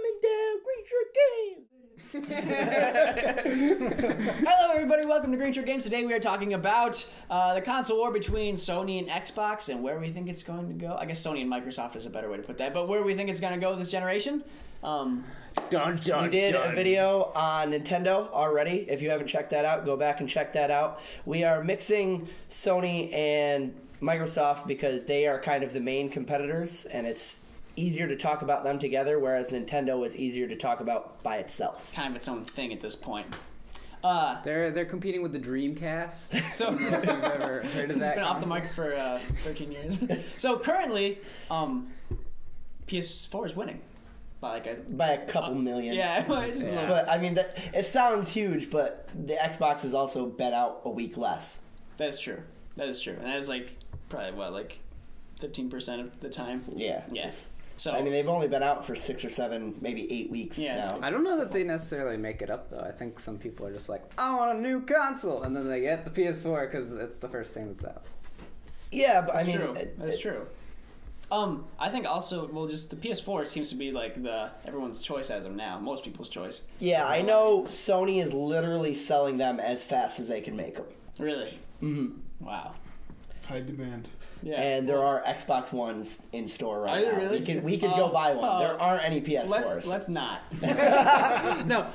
coming down, Green Shirt Games. Hello, everybody. Welcome to Green Shirt Games. Today we are talking about the console war between Sony and Xbox and where we think it's going to go. I guess Sony and Microsoft is a better way to put that, but where we think it's going to go this generation. We did a video on Nintendo already. If you haven't checked that out, go back and check that out. We are mixing Sony and Microsoft because they are kind of the main competitors, and it's easier to talk about them together, whereas Nintendo is easier to talk about by itself. Kind of its own thing at this point. They're competing with the Dreamcast. So if you've ever heard of that. It's been off the market for 13 years. So currently, PS4 is winning by a couple million. Yeah, just a little. But I mean, it sounds huge, but the Xbox has also been out a week less. That's true. That is true, and that is probably 15% of the time. Yeah. Yes. So I mean, they've only been out for 6 or 7, maybe 8 weeks now. I don't know that they necessarily make it up, though. I think some people are just like, I want a new console, and then they get the PS4 because it's the first thing that's out. Yeah, but that's true. That's true. I think also, just the PS4 seems to be like everyone's choice as of now, most people's choice. Yeah, I know Sony is literally selling them as fast as they can make them. Really? Mm-hmm. Wow. High demand. Yeah. And there are Xbox Ones in store right now. Really? We could go buy one. There aren't any PS4s. Let's not. No.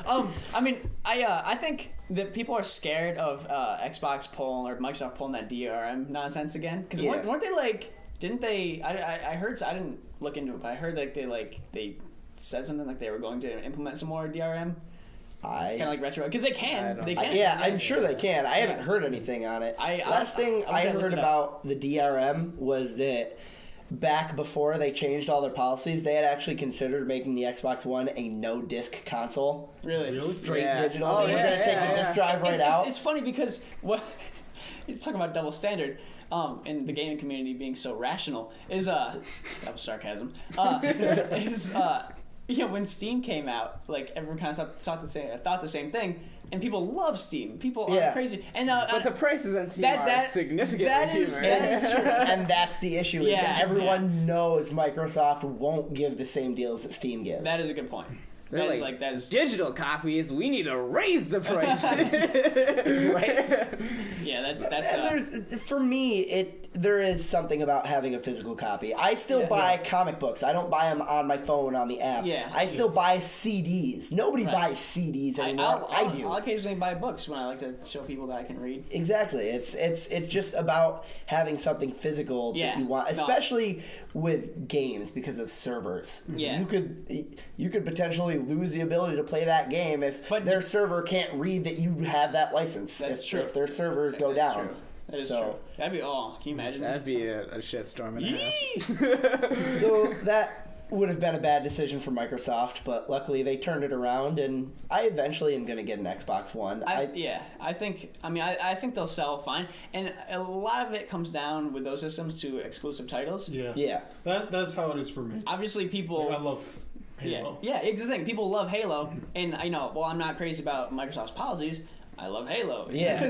I mean, I think that people are scared of Xbox pulling or Microsoft pulling that DRM nonsense again. Because weren't they like? Didn't they? I heard. I didn't look into it, but I heard they said something like they were going to implement some more DRM. Kind of like retro, because they can. Yeah, I'm sure they can. I haven't heard anything on it. Last thing I heard about the DRM was that back before they changed all their policies, they had actually considered making the Xbox One a no-disc console. Really? Straight digital. So you're going to take the disc drive out. It's funny because it's talking about double standard. In the gaming community being so rational is that was sarcasm. When Steam came out, everyone kind of thought the same thing, and people love Steam. People are crazy, and but the prices on Steam are significantly cheaper. That is true, and that's the issue. Is that everyone knows Microsoft won't give the same deals that Steam gives. That is a good point. That is digital copies. We need to raise the price. Right? Yeah, that's. And for me, there is something about having a physical copy. I still buy comic books. I don't buy them on my phone on the app. Yeah. I still buy CDs. Nobody buys CDs anymore. I do. I'll occasionally buy books when I like to show people that I can read. Exactly. It's just about having something physical that you want, especially with games because of servers. Yeah. You could potentially lose the ability to play that game if their server can't read that you have that license. That's true. If their servers go down. True. That is true. That'd be can you imagine? That'd be a shitstorm and a half. So that would have been a bad decision for Microsoft, but luckily they turned it around, and I eventually am going to get an Xbox One. I think they'll sell fine, and a lot of it comes down with those systems to exclusive titles. Yeah. That's how it is for me. Obviously, people. I love Halo. Yeah, it's the thing. People love Halo, and I know. Well, I'm not crazy about Microsoft's policies. I love Halo. Yeah,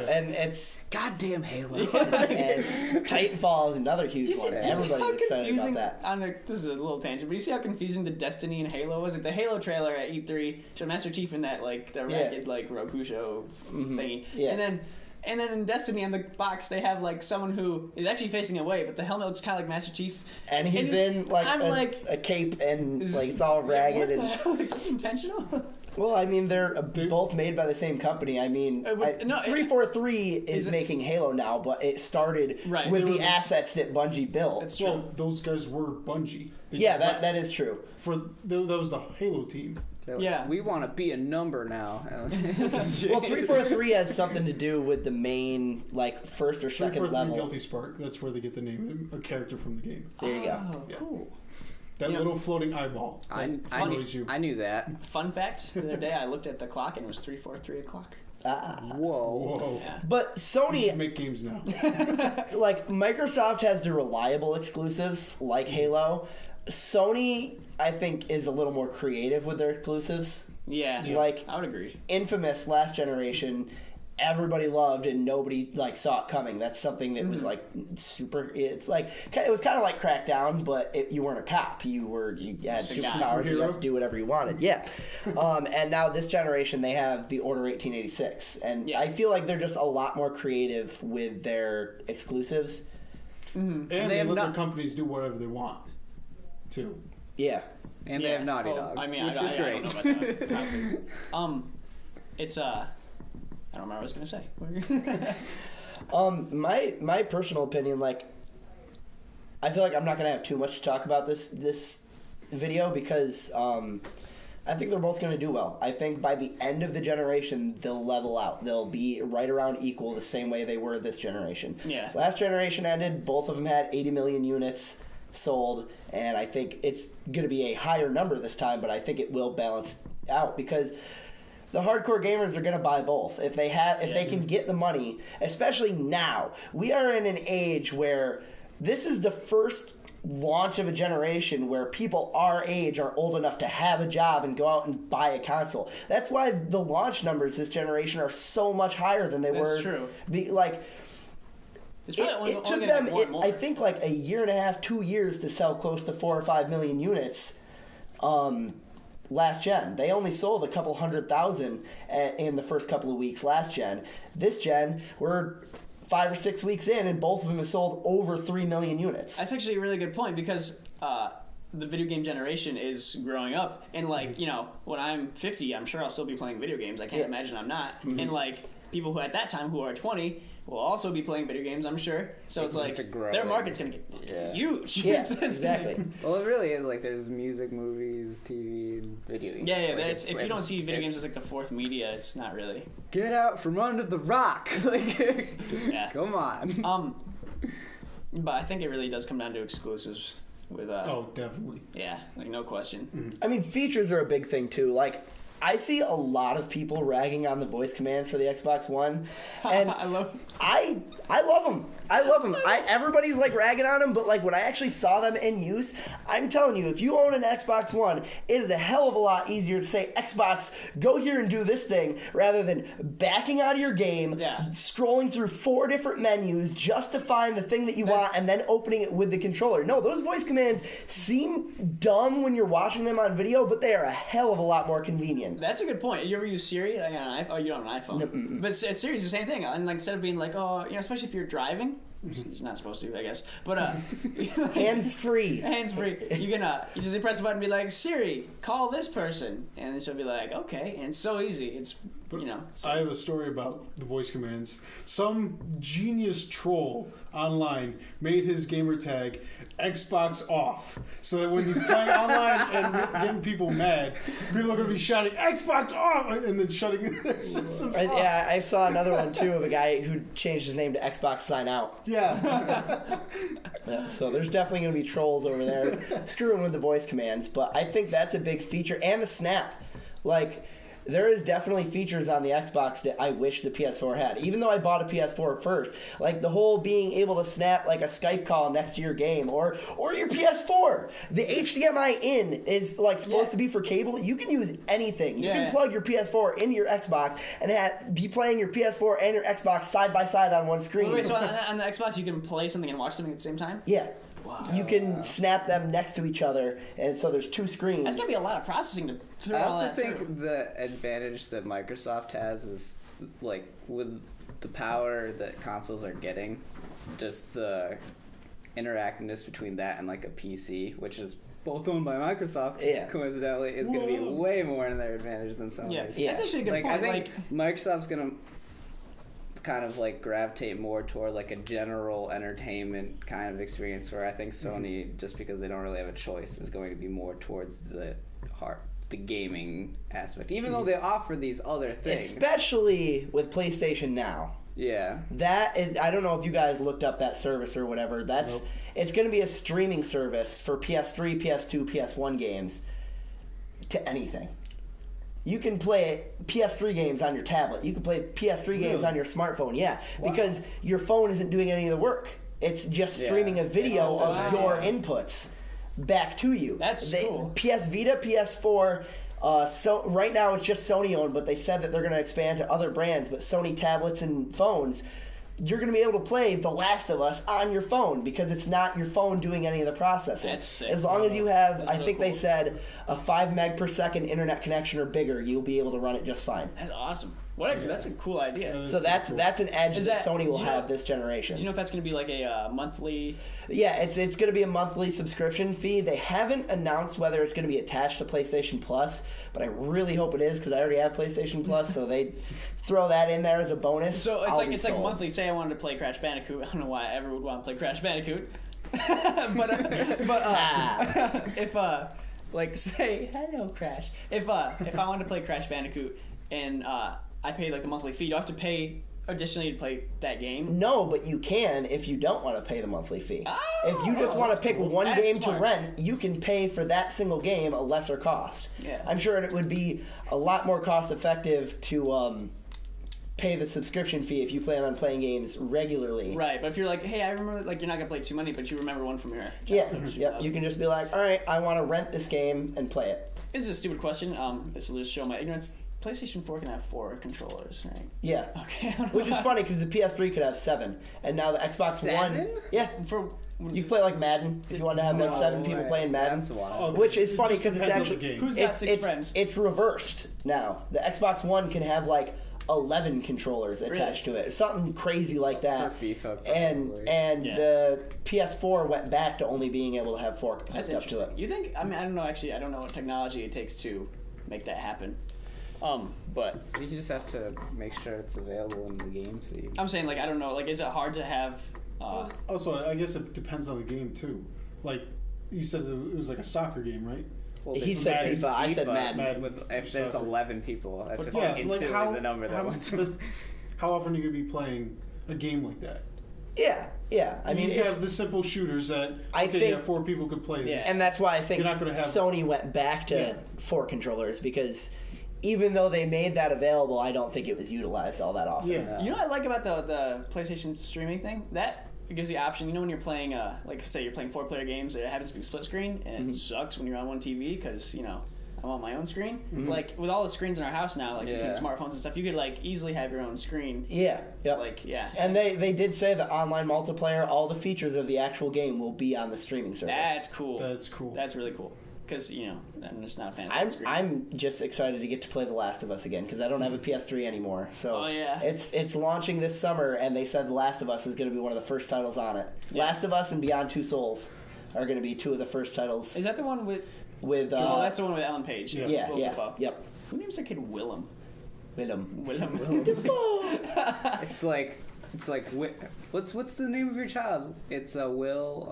and it's goddamn Halo. And Titanfall is another huge one. Everybody's excited about that. This is a little tangent, but you see how confusing the Destiny and Halo was? The Halo trailer at E3 showed Master Chief in that the ragged Rokusho thingy, and then in Destiny on the box they have someone who is actually facing away, but the helmet looks kind of like Master Chief, and he's in a cape and it's all ragged and it's intentional. Well, I mean, they're both made by the same company. I mean, 343 is making Halo now, but it started with the assets that Bungie built. That's true. Well, those guys were Bungie. That is true. That was the Halo team. We want to be a number now. Well, 343 has something to do with the main, first or second level. Guilty Spark. That's where they get the name, a character from the game. There you go. Oh, cool. That little floating eyeball. I knew that. Fun fact, the other day I looked at the clock and it was 3:43 o'clock. Whoa. Yeah. But Sony... We should make games now. Microsoft has the reliable exclusives, like Halo. Sony, I think, is a little more creative with their exclusives. Yeah, I would agree. Infamous last generation everybody loved and nobody like saw it coming. That's something that was like super. It's like it was kind of like Crackdown, but you weren't a cop. You had superpowers. You had to do whatever you wanted. Yeah. And now this generation they have the Order 1886, and I feel like they're just a lot more creative with their exclusives. And they let their companies do whatever they want, too. Yeah. And they have Naughty Dog, which is great. I don't know about that. It's I don't remember what I was gonna say. My personal opinion, like, I feel like I'm not gonna have too much to talk about this video because I think they're both gonna do well. I think by the end of the generation they'll level out. They'll be right around equal, the same way they were this generation. Yeah. Last generation ended, both of them had 80 million units sold, and I think it's gonna be a higher number this time, but I think it will balance out because the hardcore gamers are going to buy both if they can get the money, especially now. We are in an age where this is the first launch of a generation where people our age are old enough to have a job and go out and buy a console. That's why the launch numbers this generation are so much higher than they were. True. It took them, I think, like a year and a half, 2 years to sell close to 4 or 5 million units. Last gen, they only sold a couple 100,000 in the first couple of weeks last gen. This gen, we're 5 or 6 weeks in, and both of them have sold over 3 million units. That's actually a really good point because the video game generation is growing up, and like when I'm 50, I'm sure I'll still be playing video games. I can't imagine I'm not. And like people who at that time who are 20 will also be playing video games, I'm sure. So it's like their market's gonna get huge. Yeah, exactly. Well, it really is like there's music, movies, TV, and video games. Yeah. If you don't see video games as like the fourth media, it's not really. Get out from under the rock. Like, come on. But I think it really does come down to exclusives. With definitely. Yeah, like no question. I mean, features are a big thing too. Like, I see a lot of people ragging on the voice commands for the Xbox One, and I love them. I love them. Everybody's like ragging on them, but like when I actually saw them in use, I'm telling you, if you own an Xbox One, it is a hell of a lot easier to say, Xbox, go here and do this thing, rather than backing out of your game, scrolling through 4 different menus just to find the thing that you want, and then opening it with the controller. No, those voice commands seem dumb when you're watching them on video, but they are a hell of a lot more convenient. That's a good point. You ever use Siri? Like, oh, you don't have an iPhone. But Siri's the same thing. And like instead of being like, especially if you're driving, you're not supposed to, I guess. But hands free. You can you just press the button and be like, Siri, call this person, and then she'll be like, okay. And it's so easy. It's I have a story about the voice commands. Some genius troll online made his gamer tag Xbox off, so that when he's playing online and getting people mad, people are going to be shouting Xbox off and then shutting their systems off. Yeah, I saw another one too of a guy who changed his name to Xbox Sign Out. Yeah. So there's definitely going to be trolls over there screwing with the voice commands, but I think that's a big feature, and the snap. Like, there is definitely features on the Xbox that I wish the PS4 had. Even though I bought a PS4 first, like the whole being able to snap like a Skype call next to your game, or your PS4. The HDMI in is like supposed to be for cable. You can use anything. You can plug your PS4 into your Xbox and be playing your PS4 and your Xbox side by side on one screen. Wait, so on the Xbox you can play something and watch something at the same time? Yeah. Wow. You can snap them next to each other, and so there's 2 screens. That's gonna be a lot of processing to throw all that. I also think the advantage that Microsoft has is, like, with the power that consoles are getting, just the interactiveness between that and like a PC, which is both owned by Microsoft, coincidentally, is going to be way more in their advantage than Sony's. Yeah, that's actually a good point. I think Microsoft's going to kind of like gravitate more toward like a general entertainment kind of experience, where I think Sony, just because they don't really have a choice, is going to be more towards the gaming aspect, even though they offer these other things, especially with PlayStation Now. Yeah, that is, I don't know if you guys looked up that service or whatever. It's going to be a streaming service for PS3, PS2, PS1 games to anything. You can play PS3 games on your tablet. You can play PS3 games on your smartphone. Yeah, because your phone isn't doing any of the work. It's just streaming a video of your inputs back to you. That's cool. PS Vita, PS4, So right now it's just Sony owned, but they said that they're going to expand to other brands. But Sony tablets and phones, you're going to be able to play The Last of Us on your phone because it's not your phone doing any of the processing. That's sick. As long as you have, That's I really think cool. they said a 5 meg per second internet connection or bigger, you'll be able to run it just fine. That's awesome. That's a cool idea. So that's an edge that Sony will have this generation. Do you know if that's going to be like a monthly? Yeah, it's going to be a monthly subscription fee. They haven't announced whether it's going to be attached to PlayStation Plus, but I really hope it is because I already have PlayStation Plus, so they throw that in there as a bonus. So I'll be like sold. monthly. Say I wanted to play Crash Bandicoot. I don't know why I ever would want to play Crash Bandicoot. If like say hello Crash. If I wanted to play Crash Bandicoot and I paid like the monthly fee, do I have to pay additionally to play that game? No, but you can if you don't want to pay the monthly fee. Oh, if you just want to pick one That's game smart. to rent, you can pay for that single game a lesser cost. Yeah. I'm sure it would be a lot more cost effective to pay the subscription fee if you plan on playing games regularly. Right, but if you're like, hey, I remember, like, you're not gonna play too many, but you remember one from your Yeah, childhood. yep. You can just be like, all right, I want to rent this game and play it. This is a stupid question. This will just show my ignorance. PlayStation 4 can have 4 controllers, right? Yeah. Okay. I don't Which know is how- funny because the PS3 could have 7, and now the Xbox One. 7? Yeah. For You can play like Madden if you want to have like No 7 people way. playing Madden. That's wild. Which is It funny just because it's depends on actually the game. Who's got 6 friends? It's reversed now. The Xbox One can have like 11 controllers attached to it, something crazy like that. For FIFA, and probably. and Yeah. the PS4 went back to only being able to have 4 That's hooked up to interesting. it. You think? I mean, I don't know. Actually, I don't know what technology it takes to make that happen. But You just have to make sure it's available in the game. So you... I'm saying, like, I don't know. Like, is it hard to have? Also, I guess it depends on the game too. Like you said, it was like a soccer game, right? Well, He it's said Madden. FIFA, I said Madden. Madden. With, if there's Soccer. 11 people, that's just Yeah, instantly the number that wants to. How often are you gonna be playing a game like that? Yeah, yeah. I mean, you it's, have the simple shooters that I okay, think- yeah, 4 people could play this. and that's why I think You're not gonna have- Sony went back to Yeah. 4 controllers because even though they made that available, I don't think it was utilized all that often. Yeah. You know what I like about the PlayStation streaming thing? That it gives the option. You know when you're playing, like say you're playing 4-player games, it happens to be split screen, and it sucks when you're on one TV because I'm on my own screen. Like with all the screens in our house now, like Yeah. smartphones and stuff, you could like easily have your own screen. Yeah, yep. Like yeah, And they did say that online multiplayer, all the features of the actual game will be on the streaming service. that's cool. That's cool. That's really cool. Because I'm just not a fan of I'm that screen. I'm just excited to get to play The Last of Us again because I don't have a PS3 anymore. So Oh, yeah. it's launching this summer, and they said The Last of Us is going to be one of the first titles on it. Yeah. Last of Us and Beyond Two Souls are going to be 2 of the first titles Is that the one with? with. Oh, that's the one with Ellen Page. Yeah. yeah, Willem yeah, Dafoe. yep. Who names their kid Willem? Willem. Willem. It's like what's the name of your child? It's Will.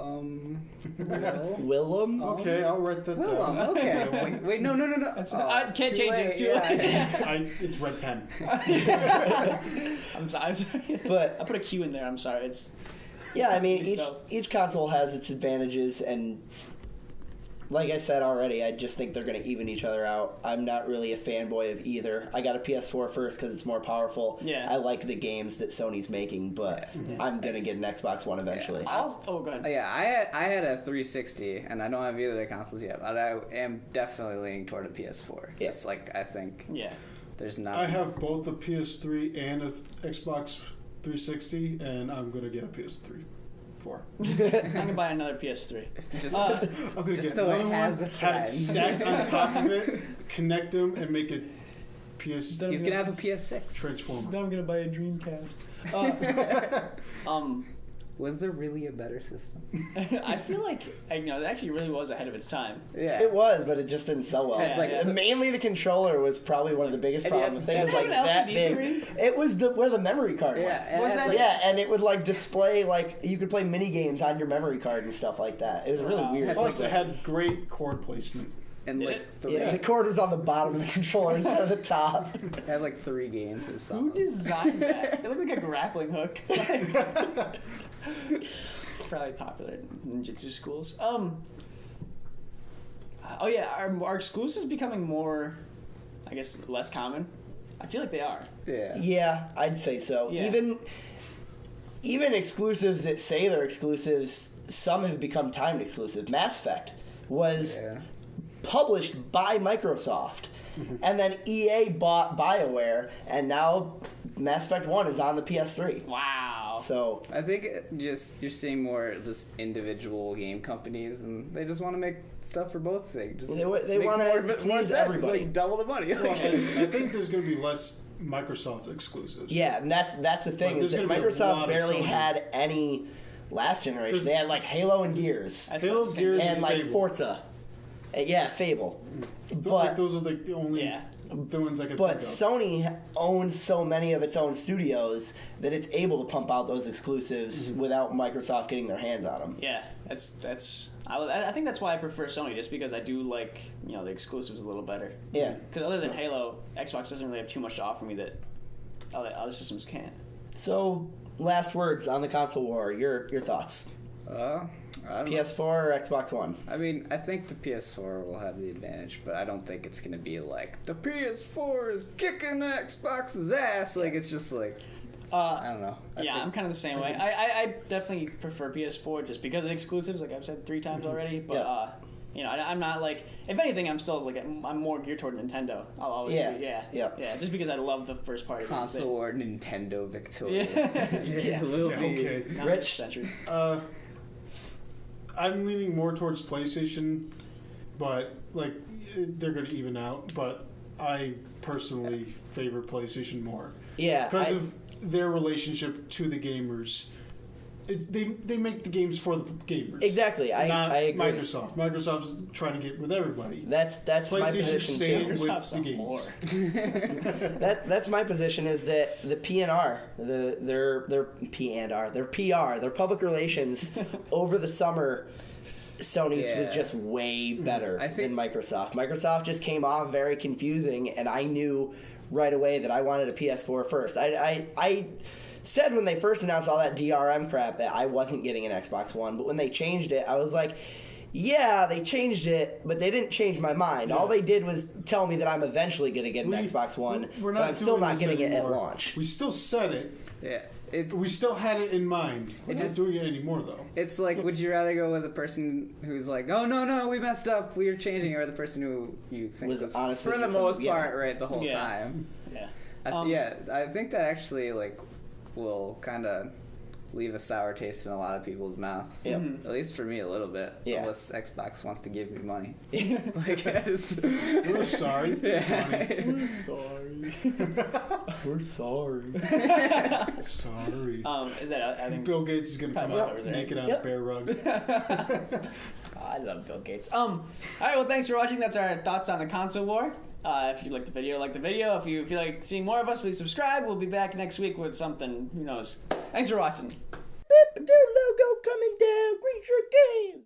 Willem. Okay, I'll write that Willem. down. Okay. Wait. No. I it's can't too change it. It's too late. late. It's red pen. I'm sorry. But- I put a Q in there. I'm sorry. It's Yeah, I mean, Misspelled. each console has its advantages, and like I said already, I just think they're going to even each other out. I'm not really a fanboy of either. I got a PS4 first because it's more powerful. Yeah. I like the games that Sony's making, but I'm going to get an Xbox One eventually. Yeah. Oh, go ahead. Yeah, I had a 360, and I don't have either of the consoles yet, but I am definitely leaning toward a PS4. Yeah. It's like I think Yeah. there's not. I have both a PS3 and a Xbox 360, and I'm gonna get a PS3. 4. I'm gonna buy another PS3. just I'm gonna Just get so it another has one, a have it friend. stacked on top of it, connect them, and make it PS he's gonna have a PS6. Transformer. I'm gonna buy a Dreamcast. Was there really a better system? I feel like it actually really was ahead of its time. Yeah. It was, but it just didn't sell well. Had, like, Yeah. Mainly the controller was probably one of the biggest And you problems. The thing had- was like Did it have that an big. LCD screen? It was where the memory card Yeah. went. and Was it had, that- like, Yeah, and it would like display like you could play mini games on your memory card and stuff like that. It was really Wow. weird. Plus, it had great cord placement. And Did like it? three, Yeah, the cord was on the bottom of the controller instead of the top. it had like 3 games or Who something. designed that? It looked like a grappling hook. Probably popular in ninjutsu schools. Oh yeah, are exclusives becoming more, I guess, less common? I feel like they are. Yeah. Yeah, I'd say so. Yeah. Even exclusives that say they're exclusives, some have become timed exclusive. Mass Effect was Yeah. published by Microsoft. and then EA bought BioWare, and now Mass Effect 1 is on the PS3. Wow. So I think you're seeing more just individual game companies, and they just want to make stuff for both things. Just they makes want more to please sense. everybody. Like double the money. Well, and I think there's going to be less Microsoft exclusives. Yeah, and that's the thing, Like, is that there's gonna be a Microsoft lot of barely Sony. had any last generation. They had like Halo and Gears. That's Halo, what I'm saying. Gears, And like Fable. Forza. Yeah, Fable. Like, But those are like the only Yeah. the ones I can but think of. Sony owns so many of its own studios that it's able to pump out those exclusives without Microsoft getting their hands on them. Yeah, that's. I think that's why I prefer Sony, just because I do like the exclusives a little better. Yeah. Because other than Halo, Xbox doesn't really have too much to offer me that other systems can't. So, last words on the console war. Your thoughts? I don't know. PS4 or Xbox One? I mean, I think the PS4 will have the advantage, but I don't think it's gonna be like the PS4 is kicking Xbox's ass. Like it's just like I don't know. I'm kind of the same way. I definitely prefer PS4 just because of the exclusives, like I've said 3 times already. But I'm not like. If anything, I'm still like I'm more geared toward Nintendo. I'll always be. Yeah. Just because I love the first party games. console or Nintendo victorious. Yeah. It will be. Okay. Rich? Century. I'm leaning more towards PlayStation, but like they're going to even out. But I personally favor PlayStation more Yeah. because of their relationship to the gamers. They make the games for the gamers. Exactly. Not I agree. Microsoft. Microsoft's trying to get with everybody. That's my PlayStation position stayed too. with Microsoft's the on games. more. That's my position, is that the PNR, their PNR, their PR, their public relations over the summer, Sony's was Yeah. just way better I think- than Microsoft. Microsoft just came off very confusing, and I knew right away that I wanted a PS4 first. I said when they first announced all that DRM crap that I wasn't getting an Xbox One, but when they changed it, I was like, yeah, they changed it, but they didn't change my mind. All they did was tell me that I'm eventually going to get an Xbox One, We're but not I'm still doing not this getting it at anymore. launch. We still said it. Yeah. We still had it in mind. We're It not just- doing it anymore, though. It's like, would you rather go with a person who's like, oh no, we messed up, we are changing, or the person who you think Was was honest for with the you from- most yeah. part right the whole Yeah. time? Yeah. I think that actually like will kind of leave a sour taste in a lot of people's mouth. Yep. At least for me, a little bit. Yeah. Unless Xbox wants to give me money. Like, it's- We're sorry. We're sorry. Sorry. Is that I think Bill Gates is going to come Probably out over there. naked on Yep. a bear rug. I love Bill Gates. All right, well, thanks for watching. That's our thoughts on the console war. If you liked the video, like the video. If you feel like seeing more of us, please subscribe. We'll be back next week with something. Who knows? Thanks for watching. Logo coming down, Green Shirt Games.